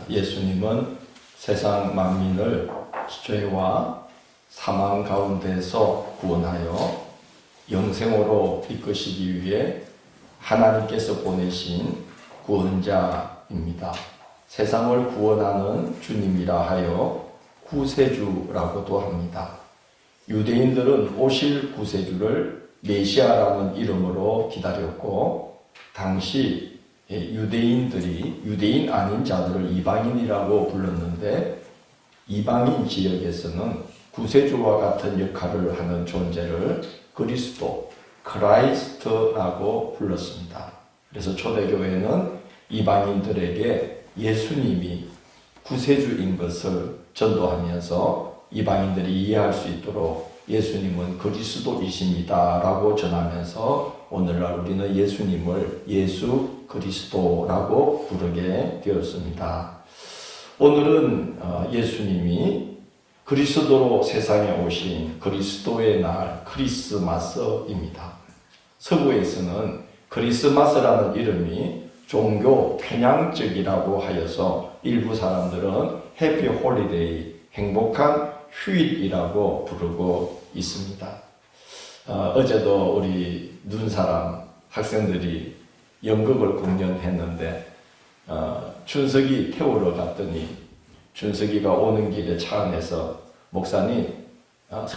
예수님은 세상 만민을 죄와 사망 가운데서 구원하여 영생으로 이끄시기 위해 하나님께서 보내신 구원자입니다. 세상을 구원하는 주님이라 하여 구세주라고도 합니다. 유대인들은 오실 구세주를 메시아라는 이름으로 기다렸고, 당시 유대인들이 유대인 아닌 자들을 이방인이라고 불렀는데, 이방인 지역에서는 구세주와 같은 역할을 하는 존재를 그리스도, 크라이스트라고 불렀습니다. 그래서 초대교회는 이방인들에게 예수님이 구세주인 것을 전도하면서 이방인들이 이해할 수 있도록 예수님은 그리스도이십니다 라고 전하면서 오늘날 우리는 예수님을 예수 그리스도라고 부르게 되었습니다. 오늘은 예수님이 그리스도로 세상에 오신 그리스도의 날 크리스마스입니다. 서구에서는 크리스마스라는 이름이 종교 편향적이라고 하여서 일부 사람들은 해피 홀리데이, 행복한 휴일이라고 부르고 있습니다. 어제도 우리 눈사람 학생들이 연극을 공연했는데 춘석이 태우러 갔더니 준석이가 오는 길에 차 안에서 목사님,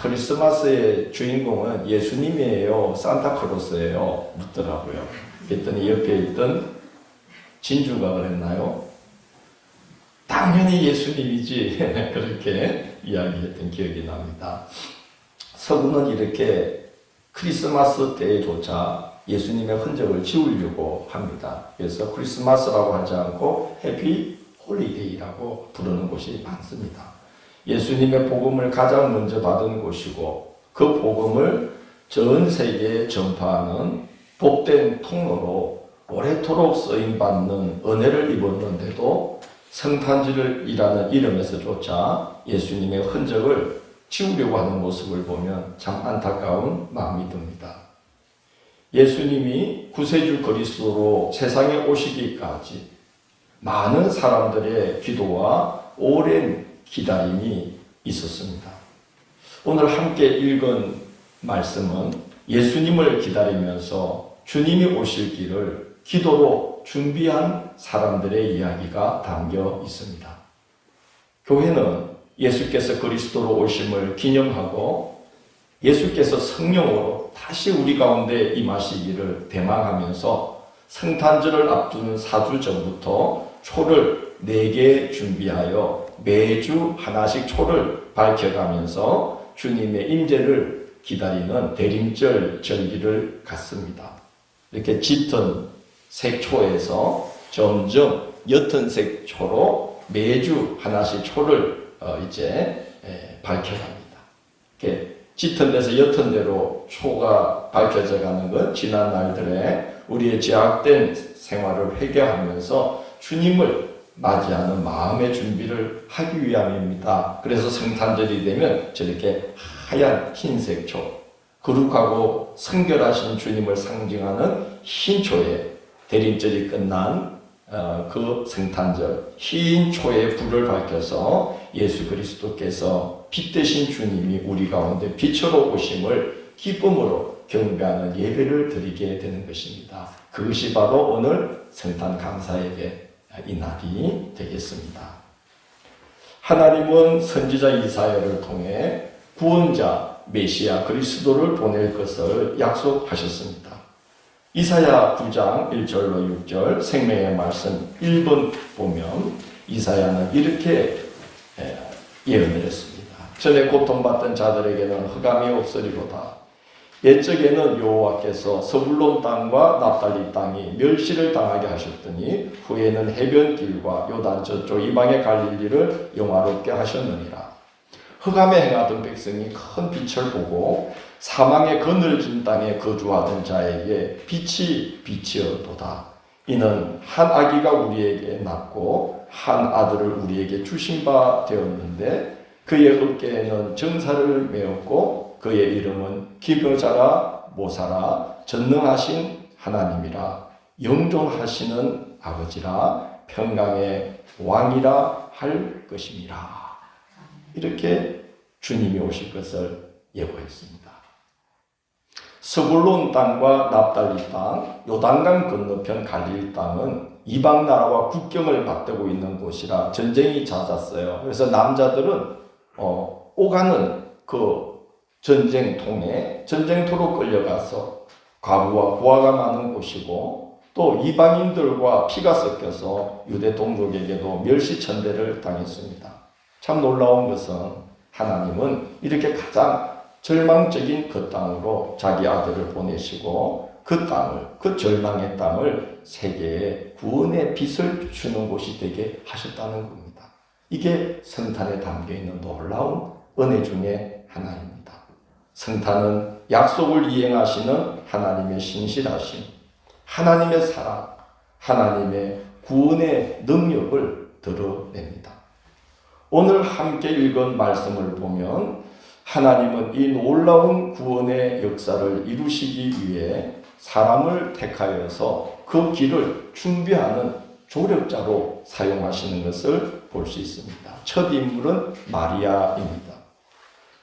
크리스마스의 주인공은 예수님이에요, 산타클로스예요? 묻더라고요. 그랬더니 옆에 있던 진주가 그랬나요? 당연히 예수님이지. 그렇게 이야기했던 기억이 납니다. 서구는 이렇게 크리스마스 때조차 예수님의 흔적을 지우려고 합니다. 그래서 크리스마스라고 하지 않고 해피 홀리데이라고 부르는 곳이 많습니다. 예수님의 복음을 가장 먼저 받은 곳이고, 그 복음을 전 세계에 전파하는 복된 통로로 오래도록 쓰임받는 은혜를 입었는데도 성탄절이라는 이름에서조차 예수님의 흔적을 지우려고 하는 모습을 보면 참 안타까운 마음이 듭니다. 예수님이 구세주 그리스도로 세상에 오시기까지 많은 사람들의 기도와 오랜 기다림이 있었습니다. 오늘 함께 읽은 말씀은 예수님을 기다리면서 주님이 오실 길을 기도로 준비한 사람들의 이야기가 담겨 있습니다. 교회는 예수께서 그리스도로 오심을 기념하고 예수께서 성령으로 다시 우리 가운데 임하시기를 대망하면서 성탄절을 앞두는 4주 전부터 초를 4개 준비하여 매주 하나씩 초를 밝혀가면서 주님의 임재를 기다리는 대림절 절기를 갖습니다. 이렇게 짙은 색초에서 점점 옅은 색초로 매주 하나씩 초를 밝혀갑니다. 이렇게 짙은 데서 옅은 데로 초가 밝혀져 가는 것, 지난 날들에 우리의 제약된 생활을 회개하면서 주님을 맞이하는 마음의 준비를 하기 위함입니다. 그래서 성탄절이 되면 저렇게 하얀 흰색 초, 거룩하고 성결하신 주님을 상징하는 흰 초에 대림절이 끝난 그 성탄절, 흰 초에 불을 밝혀서 예수 그리스도께서 빛 되신 주님이 우리 가운데 빛으로 오심을 기쁨으로 경배하는 예배를 드리게 되는 것입니다. 그것이 바로 오늘 성탄 감사예배 이 날이 되겠습니다. 하나님은 선지자 이사야를 통해 구원자 메시아 그리스도를 보낼 것을 약속하셨습니다. 이사야 9장 1절로 6절 생명의 말씀 1번 보면 이사야는 이렇게 예언을 했습니다. 전에 고통받던 자들에게는 흑암이 없으리로다. 옛적에는 여호와께서 서불론 땅과 납달리 땅이 멸시를 당하게 하셨더니 후에는 해변길과 요단 저쪽 이방에 갈릴 일을 영화롭게 하셨느니라. 흑암에 행하던 백성이 큰 빛을 보고 사망의 그늘진 땅에 거주하던 자에게 빛이 비치어도다. 이는 한 아기가 우리에게 낳고 한 아들을 우리에게 주신 바 되었는데 그의 어깨에는 정사를 메었고 그의 이름은 기묘자라 모사라 전능하신 하나님이라 영존하시는 아버지라 평강의 왕이라 할 것임이라. 이렇게 주님이 오실 것을 예고했습니다. 스불론 땅과 납달리 땅, 요단강 건너편 갈릴리 땅은 이방 나라와 국경을 맞대고 있는 곳이라 전쟁이 잦았어요. 그래서 남자들은 오가는 그 전쟁통에 전쟁터로 끌려가서 과부와 고아가 많은 곳이고, 또 이방인들과 피가 섞여서 유대 동족에게도 멸시천대를 당했습니다. 참 놀라운 것은 하나님은 이렇게 가장 절망적인 그 땅으로 자기 아들을 보내시고 그 땅을, 그 절망의 땅을 세계에 구원의 빛을 주는 곳이 되게 하셨다는 겁니다. 이게 성탄에 담겨있는 놀라운 은혜 중에 하나입니다. 성탄은 약속을 이행하시는 하나님의 신실하심, 하나님의 사랑, 하나님의 구원의 능력을 드러냅니다. 오늘 함께 읽은 말씀을 보면 하나님은 이 놀라운 구원의 역사를 이루시기 위해 사람을 택하여서 그 길을 준비하는 조력자로 사용하시는 것을 볼 수 있습니다. 첫 인물은 마리아입니다.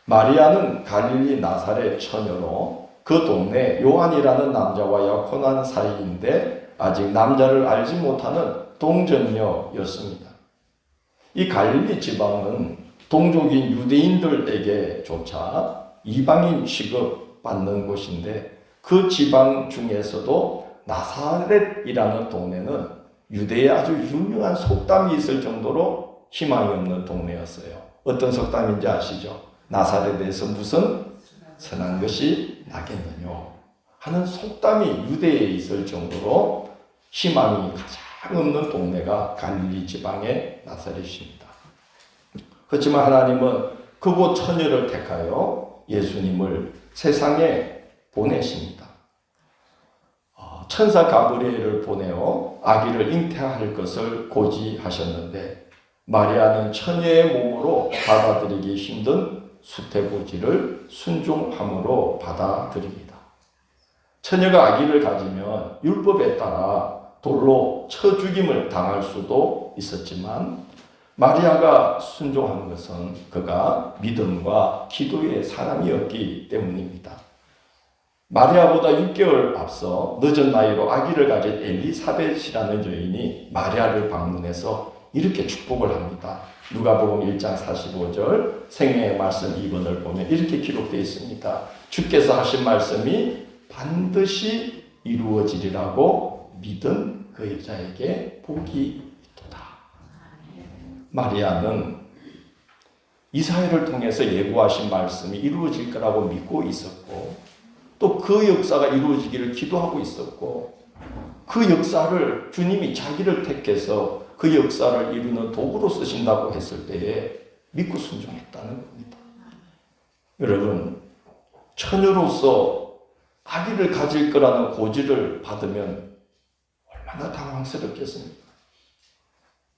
마리아는 갈릴리 나사렛 처녀로 그 동네 요한이라는 남자와 약혼한 사이인데 아직 남자를 알지 못하는 동정녀였습니다. 이 갈릴리 지방은 동족인 유대인들에게조차 이방인 취급받는 곳인데, 그 지방 중에서도 나사렛이라는 동네는 유대에 아주 유명한 속담이 있을 정도로 희망이 없는 동네였어요. 어떤 속담인지 아시죠? 나사렛에서 무슨 선한 것이 나겠느냐 하는 속담이 유대에 있을 정도로 희망이 가장 없는 동네가 갈릴리 지방의 나사렛입니다. 그렇지만 하나님은 그곳 처녀를 택하여 예수님을 세상에 보내십니다. 천사 가브리엘을 보내어 아기를 잉태할 것을 고지하셨는데, 마리아는 처녀의 몸으로 받아들이기 힘든 수태고지를 순종함으로 받아들입니다. 처녀가 아기를 가지면 율법에 따라 돌로 쳐 죽임을 당할 수도 있었지만, 마리아가 순종한 것은 그가 믿음과 기도의 사람이었기 때문입니다. 마리아보다 6개월 앞서 늦은 나이로 아기를 가진 엘리사벳이라는 여인이 마리아를 방문해서 이렇게 축복을 합니다. 누가복음 1장 45절 생명의 말씀 2번을 보면 이렇게 기록되어 있습니다. 주께서 하신 말씀이 반드시 이루어지리라고 믿은 그 여자에게 복이 있도다. 마리아는 이사야를 통해서 예고하신 말씀이 이루어질 거라고 믿고 있었고, 또 그 역사가 이루어지기를 기도하고 있었고, 그 역사를 주님이 자기를 택해서 그 역사를 이루는 도구로 쓰신다고 했을 때에 믿고 순종했다는 겁니다. 여러분, 처녀로서 아기를 가질 거라는 고지를 받으면 얼마나 당황스럽겠습니까?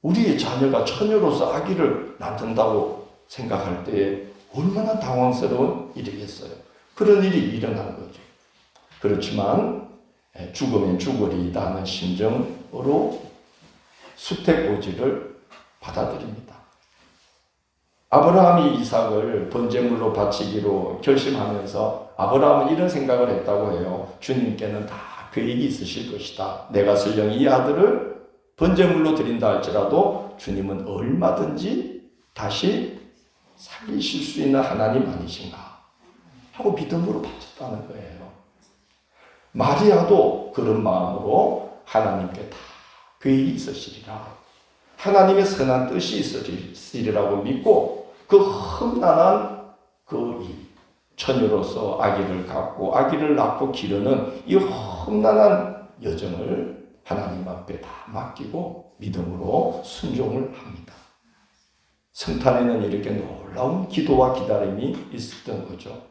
우리의 자녀가 처녀로서 아기를 낳는다고 생각할 때에 얼마나 당황스러운 일이겠어요. 그런 일이 일어난 거죠. 그렇지만 죽으면 죽으리이다 하는 심정으로 수태고지를 받아들입니다. 아브라함이 이삭을 번제물로 바치기로 결심하면서 아브라함은 이런 생각을 했다고 해요. 주님께는 다 계획이 있으실 것이다. 내가 설령 이 아들을 번제물로 드린다 할지라도 주님은 얼마든지 다시 살리실 수 있는 하나님 아니신가 하고 믿음으로 바쳤다는 거예요. 마리아도 그런 마음으로 하나님께 다 계획이 있으시리라, 하나님의 선한 뜻이 있으리라고 믿고 그 험난한 그 처녀로서 아기를 갖고 아기를 낳고 기르는 이 험난한 여정을 하나님 앞에 다 맡기고 믿음으로 순종을 합니다. 성탄에는 이렇게 놀라운 기도와 기다림이 있었던 거죠.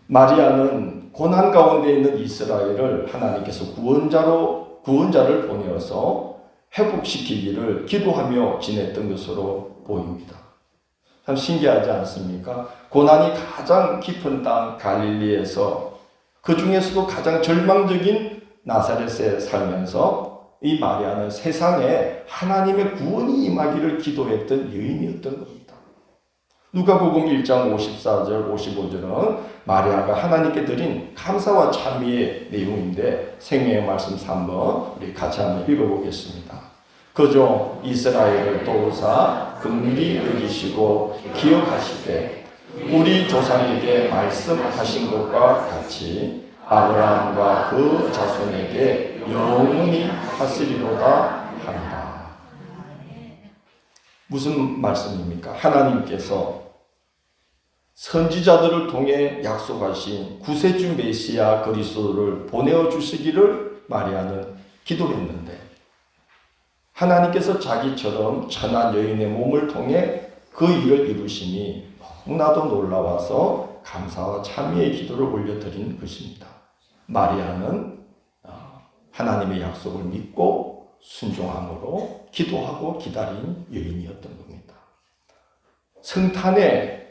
마리아는 고난 가운데 있는 이스라엘을 하나님께서 구원자를 보내어서 회복시키기를 기도하며 지냈던 것으로 보입니다. 참 신기하지 않습니까? 고난이 가장 깊은 땅 갈릴리에서 그 중에서도 가장 절망적인 나사렛에 살면서 이 마리아는 세상에 하나님의 구원이 임하기를 기도했던 여인이었던 겁니다. 누가복음 1장 54절 55절은 마리아가 하나님께 드린 감사와 찬미의 내용인데 생명의 말씀 3번 우리 같이 한번 읽어보겠습니다. 그저 이스라엘을 도우사 긍휼히 여기시고 기억하시되 우리 조상에게 말씀하신 것과 같이 아브라함과 그 자손에게 영원히 하시리로다 한다. 무슨 말씀입니까? 하나님께서 선지자들을 통해 약속하신 구세주 메시아 그리스도를 보내어 주시기를 마리아는 기도했는데 하나님께서 자기처럼 천한 여인의 몸을 통해 그 일을 이루시니 너무나도 놀라워서 감사와 찬미의 기도를 올려드린 것입니다. 마리아는 하나님의 약속을 믿고 순종함으로 기도하고 기다린 여인이었던 겁니다. 성탄의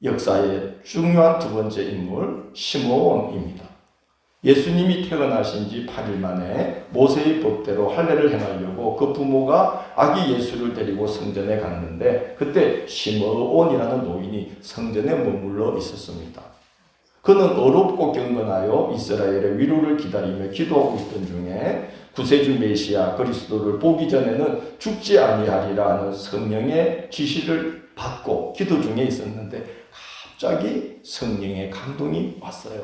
역사의 중요한 두 번째 인물 시므온입니다. 예수님이 태어나신 지 8일 만에 모세의 법대로 할례를 행하려고 그 부모가 아기 예수를 데리고 성전에 갔는데 그때 시므온이라는 노인이 성전에 머물러 있었습니다. 그는 어렵고 경건하여 이스라엘의 위로를 기다리며 기도하고 있던 중에 구세주 메시아 그리스도를 보기 전에는 죽지 아니하리라는 성령의 지시를 받고 기도 중에 있었는데 갑자기 성령의 감동이 왔어요.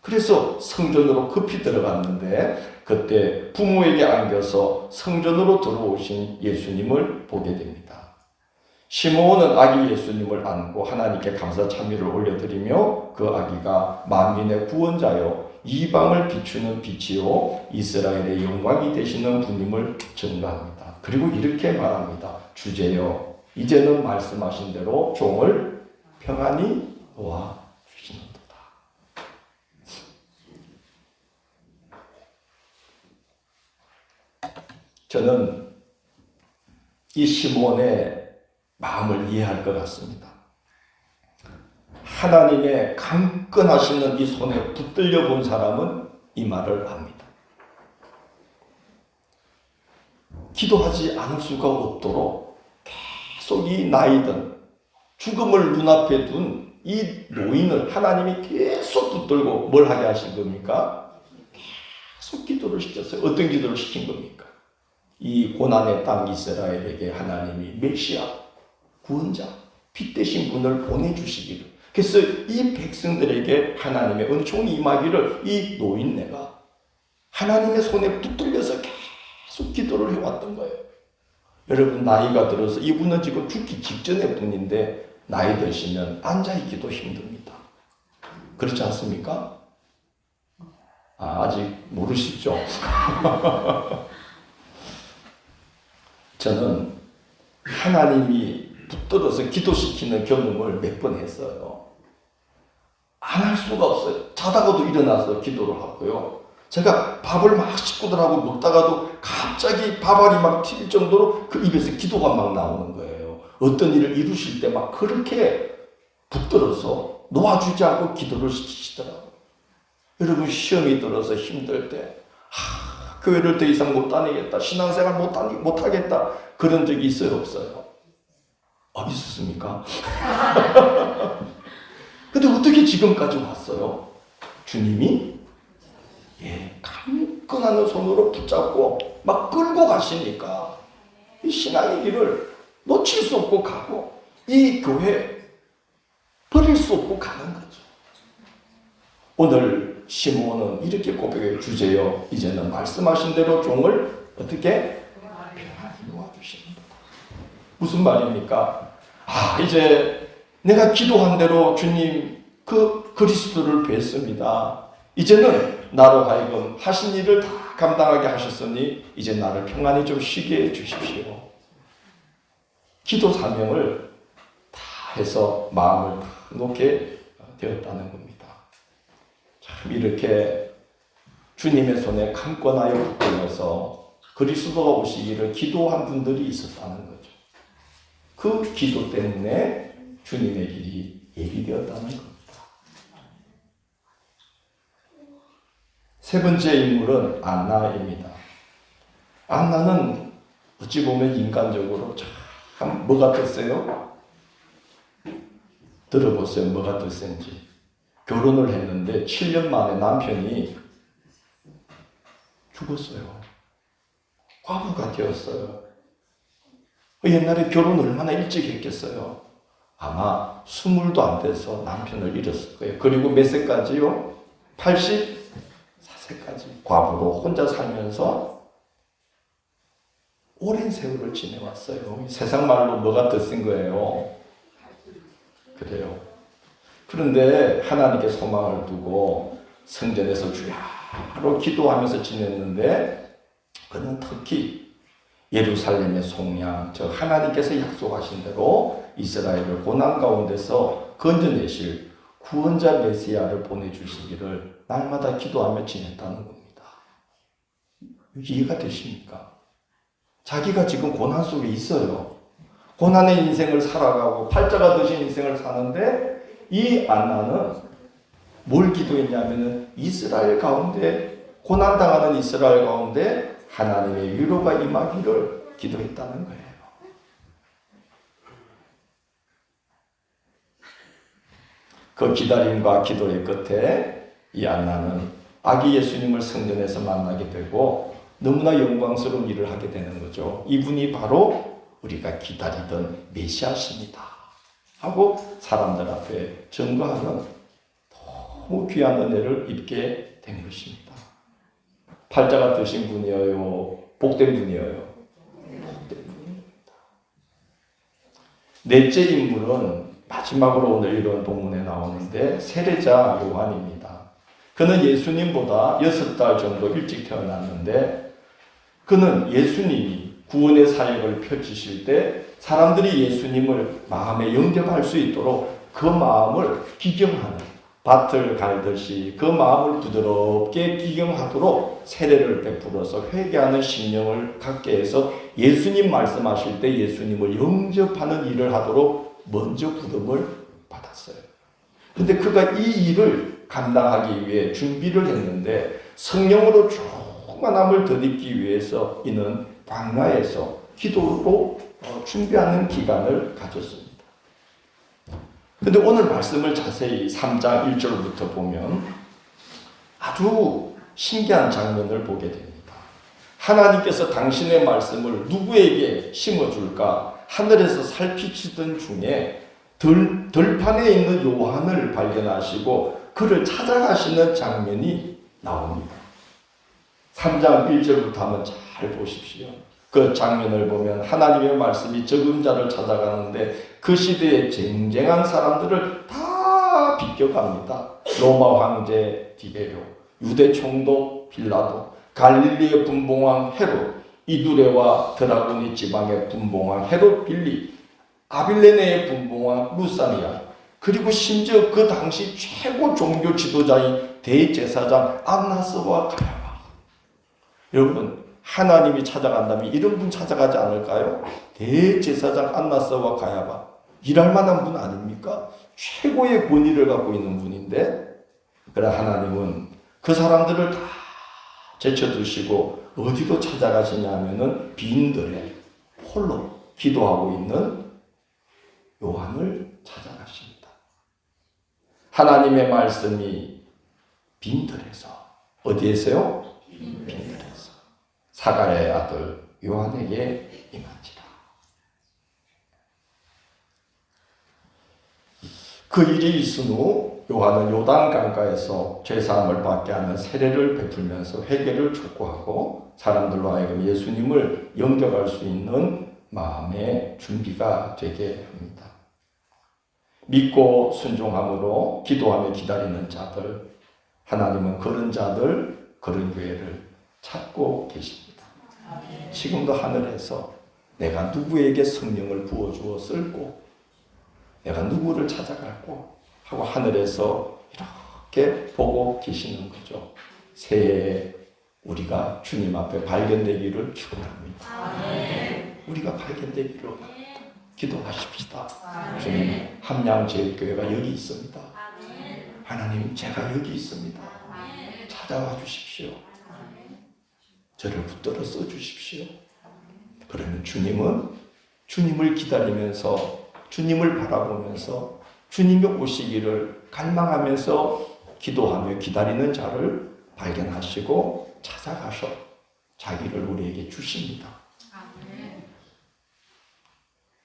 그래서 성전으로 급히 들어갔는데 그때 부모에게 안겨서 성전으로 들어오신 예수님을 보게 됩니다. 시므온은 아기 예수님을 안고 하나님께 감사 찬미를 올려드리며 그 아기가 만민의 구원자요 이방을 비추는 빛이요 이스라엘의 영광이 되시는 분임을 증거합니다. 그리고 이렇게 말합니다. 주제여 이제는 말씀하신 대로 종을 평안히 놓아 주시는도다. 저는 이 시므온의 마음을 이해할 것 같습니다. 하나님의 강건하시는 이 손에 붙들려 본 사람은 이 말을 압니다. 기도하지 않을 수가 없도록 계속 이 나이든 죽음을 눈앞에 둔 이 노인을 하나님이 계속 붙들고 뭘 하게 하신 겁니까? 계속 기도를 시켰어요. 어떤 기도를 시킨 겁니까? 이 고난의 땅 이스라엘에게 하나님이 메시아, 구원자, 빛 되신 분을 보내주시기를. 그래서 이 백성들에게 하나님의 은총이 임하기를 이 노인네가 하나님의 손에 붙들려서 계속 기도를 해왔던 거예요. 여러분 나이가 들어서 이분은 지금 죽기 직전의 분인데 나이 드시면 앉아있기도 힘듭니다. 그렇지 않습니까? 아직 모르시죠? 저는 하나님이 붙들어서 기도시키는 경험을 몇 번 했어요. 안 할 수가 없어요. 자다가도 일어나서 기도를 하고요. 제가 밥을 막 식구들하고 먹다가도 갑자기 밥알이 막 튈 정도로 그 입에서 기도가 막 나오는 거예요. 어떤 일을 이루실 때 막 그렇게 붙들어서 놓아주지 않고 기도를 시키시더라고요. 여러분 시험이 들어서 힘들 때 교회를 더 이상 못 다니겠다. 신앙생활 못 하겠다. 그런 적이 있어요? 없어요? 있었습니까? 근데 어떻게 지금까지 왔어요? 주님이 강건한 손으로 붙잡고 막 끌고 가시니까 이 신앙의 길을 놓칠 수 없고 가고 이 교회 버릴 수 없고 가는 거죠. 오늘 시므온은 이렇게 고백해 주제요. 이제는 말씀하신 대로 종을 어떻게 평안히 놓아주시는 거다. 무슨 말입니까? 이제 내가 기도한 대로 주님 그 그리스도를 뵀습니다. 이제는 나로 하여금 하신 일을 다 감당하게 하셨으니 이제 나를 평안히 좀 쉬게 해주십시오. 기도 사명을 다 해서 마음을 다 놓게 되었다는 겁니다. 참 이렇게 주님의 손에 강권하여 붙들려서 그리스도가 오시기를 기도한 분들이 있었다는 거죠. 그 기도 때문에 주님의 길이 예비되었다는 겁니다. 세 번째 인물은 안나입니다. 안나는 어찌 보면 인간적으로 참 뭐가 떴어요? 들어보세요. 뭐가 떴는지. 결혼을 했는데 7년 만에 남편이 죽었어요. 과부가 되었어요. 옛날에 결혼 얼마나 일찍 했겠어요? 아마 20도 안 돼서 남편을 잃었을 거예요. 그리고 몇 세까지요? 84세까지 과부로 혼자 살면서 오랜 세월을 지내왔어요. 세상 말로 뭐가 떴은 거예요? 그래요. 그런데 하나님께 소망을 두고 성전에서 주야로 기도하면서 지냈는데 그는 특히 예루살렘의 속량, 저 하나님께서 약속하신 대로 이스라엘을 고난 가운데서 건져내실 구원자 메시아를 보내주시기를 날마다 기도하며 지냈다는 겁니다. 이해가 되십니까? 자기가 지금 고난 속에 있어요. 고난의 인생을 살아가고 팔자가 드신 인생을 사는데 이 안나는 뭘 기도했냐면은 이스라엘 가운데 고난당하는 이스라엘 가운데 하나님의 위로가 임하기를 기도했다는 거예요. 그 기다림과 기도의 끝에 이 안나는 아기 예수님을 성전에서 만나게 되고 너무나 영광스러운 일을 하게 되는 거죠. 이분이 바로 우리가 기다리던 메시아십니다 하고 사람들 앞에 증거하는 너무 귀한 은혜를 입게 된 것입니다. 팔자가 드신 분이어요? 복된 분이어요? 복된 분입니다. 넷째 인물은 마지막으로 오늘 이런 본문에 나오는데 세례자 요한입니다. 그는 예수님보다 6달 정도 일찍 태어났는데 그는 예수님이 구원의 사역을 펼치실 때 사람들이 예수님을 마음에 영접할 수 있도록 그 마음을 기경하는, 밭을 갈듯이 그 마음을 부드럽게 기경하도록 세례를 베풀어서 회개하는 심령을 갖게 해서 예수님 말씀하실 때 예수님을 영접하는 일을 하도록 먼저 부름을 받았어요. 그런데 그가 이 일을 감당하기 위해 준비를 했는데 성령으로 충만함을 덧입기 위해서 이는 광야에서 기도로 준비하는 기간을 가졌습니다. 그런데 오늘 말씀을 자세히 3장 1절부터 보면 아주 신기한 장면을 보게 됩니다. 하나님께서 당신의 말씀을 누구에게 심어줄까 하늘에서 살피시던 중에 들판에 있는 요한을 발견하시고 그를 찾아가시는 장면이 나옵니다. 3장 1절부터 한번 잘 보십시오. 그 장면을 보면 하나님의 말씀이 적음자를 찾아가는데 그 시대에 쟁쟁한 사람들을 다 비껴갑니다. 로마 황제 디베료, 유대 총독 빌라도, 갈릴리의 분봉왕 헤롯, 이두레와 드라고니 지방의 분봉왕 헤롯 빌리, 아빌레네의 분봉왕 루사니아, 그리고 심지어 그 당시 최고 종교 지도자인 대제사장 안나스와 가야바. 여러분, 하나님이 찾아간다면 이런 분 찾아가지 않을까요? 대제사장 안나스와 가야바. 일할 만한 분 아닙니까? 최고의 권위를 갖고 있는 분인데, 그러나 하나님은 그 사람들을 다 제쳐두시고 어디로 찾아가시냐 하면은 빈들에 홀로 기도하고 있는 요한을 찾아가십니다. 하나님의 말씀이 빈들에서, 어디에서요? 빈들에서 사가랴의 아들 요한에게 임한지라. 그 일이 있은 후 요한은 요단 강가에서 죄사함을 받게 하는 세례를 베풀면서 회개를 촉구하고 사람들로 하여금 예수님을 영접할 수 있는 마음의 준비가 되게 합니다. 믿고 순종함으로 기도하며 기다리는 자들, 하나님은 그런 자들, 그런 교회를 찾고 계십니다. 지금도 하늘에서 내가 누구에게 성령을 부어주어 쓸고 내가 누구를 찾아갈고 하고 하늘에서 이렇게 보고 계시는 거죠. 새해에 우리가 주님 앞에 발견되기를 축원합니다. 우리가 발견되기를 기도하십시다. 주님, 함양제일교회가 여기 있습니다. 하나님, 제가 여기 있습니다. 찾아와 주십시오. 저를 붙들어 써 주십시오. 그러면 주님은 주님을 기다리면서 주님을 바라보면서 주님이 오시기를 갈망하면서 기도하며 기다리는 자를 발견하시고 찾아가서 자기를 우리에게 주십니다.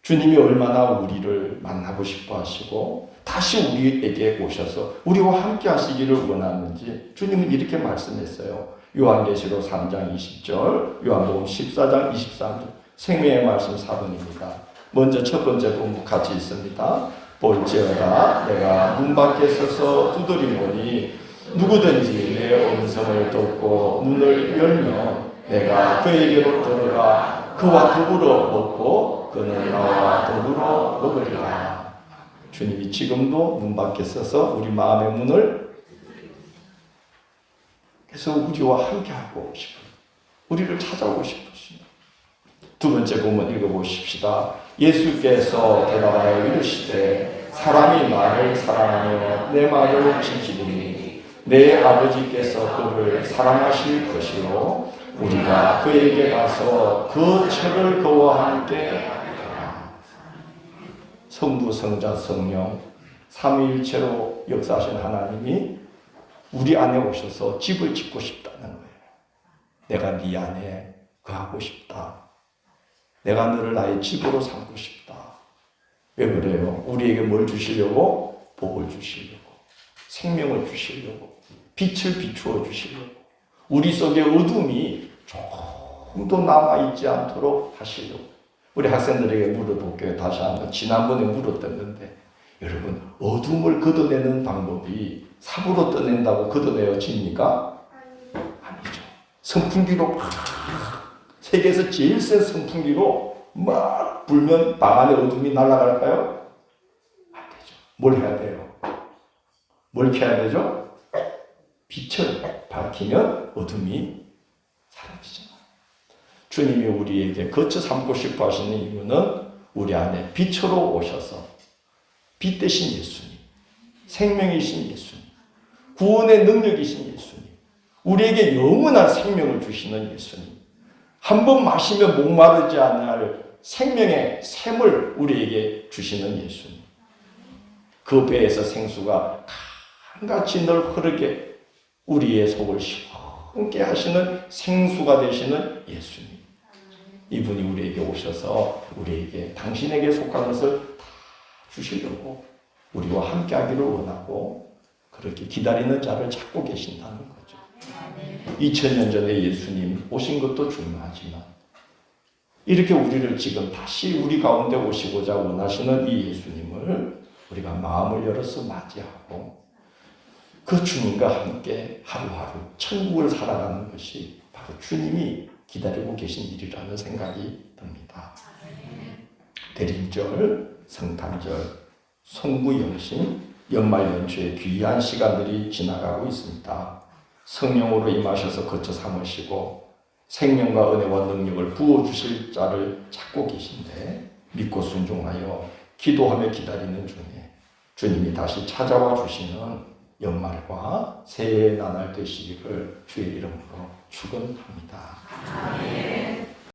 주님이 얼마나 우리를 만나고 싶어 하시고 다시 우리에게 오셔서 우리와 함께 하시기를 원하는지 주님은 이렇게 말씀했어요. 요한계시록 3장 20절, 요한복음 14장 23절, 생명의 말씀 4번입니다. 먼저 첫 번째 본문 같이 있습니다. 볼지어다 내가 문 밖에 서서 두드리노니 누구든지 내 음성을 듣고 문을 열면 내가 그에게로 들어가 그와 더불어 먹고 그는 나와 더불어 먹으리라. 주님이 지금도 문 밖에 서서 우리 마음의 문을 그래서 우리와 함께하고 싶어요. 우리를 찾아오고 싶으십니다. 두 번째 본문 읽어보십시다. 예수께서 대답하여 이르시되 사람이 나를 사랑하며 내 말을 지키리니 내 아버지께서 그를 사랑하실 것이요 우리가 그에게 가서 그 책을 그와 함께 하리라. 성부, 성자, 성령 삼위일체로 역사하신 하나님이 우리 안에 오셔서 집을 짓고 싶다는 거예요. 내가 네 안에 거하고 싶다. 내가 너를 나의 집으로 삼고 싶다. 왜 그래요? 우리에게 뭘 주시려고? 복을 주시려고, 생명을 주시려고, 빛을 비추어 주시려고, 우리 속에 어둠이 조금도 남아있지 않도록 하시려고. 우리 학생들에게 물어볼게요. 다시 한번. 지난번에 물었던 건데 여러분, 어둠을 걷어내는 방법이 삽으로 떠낸다고 걷어내어집니까? 아니죠. 선풍기로 막 세계에서 제일 센 선풍기로 막 불면 방 안에 어둠이 날아갈까요? 안 되죠. 뭘 해야 돼요? 뭘 켜야 되죠? 빛을 밝히면 어둠이 사라지잖아요. 주님이 우리에게 거쳐 삼고 싶어 하시는 이유는 우리 안에 빛으로 오셔서 빛 대신 예수님, 생명이신 예수님, 구원의 능력이신 예수님, 우리에게 영원한 생명을 주시는 예수님, 한 번 마시면 목마르지 않을 생명의 샘을 우리에게 주시는 예수님, 그 배에서 생수가 한같이 늘 흐르게 우리의 속을 시원케 하시는 생수가 되시는 예수님, 이분이 우리에게 오셔서 우리에게 당신에게 속한 것을 다 주시려고 우리와 함께 하기를 원하고 그렇게 기다리는 자를 찾고 계신다는 거죠. 2000년 전에 예수님 오신 것도 중요하지만 이렇게 우리를 지금 다시 우리 가운데 오시고자 원하시는 이 예수님을 우리가 마음을 열어서 맞이하고 그 주님과 함께 하루하루 천국을 살아가는 것이 바로 주님이 기다리고 계신 일이라는 생각이 듭니다. 대림절, 성탄절, 송구영신, 연말연초의 귀한 시간들이 지나가고 있습니다. 성령으로 임하셔서 거쳐 삼으시고 생명과 은혜와 능력을 부어주실 자를 찾고 계신데 믿고 순종하여 기도하며 기다리는 중에 주님이 다시 찾아와 주시는 연말과 새해의 나날 되시기를 주의 이름으로 축원합니다. 아멘.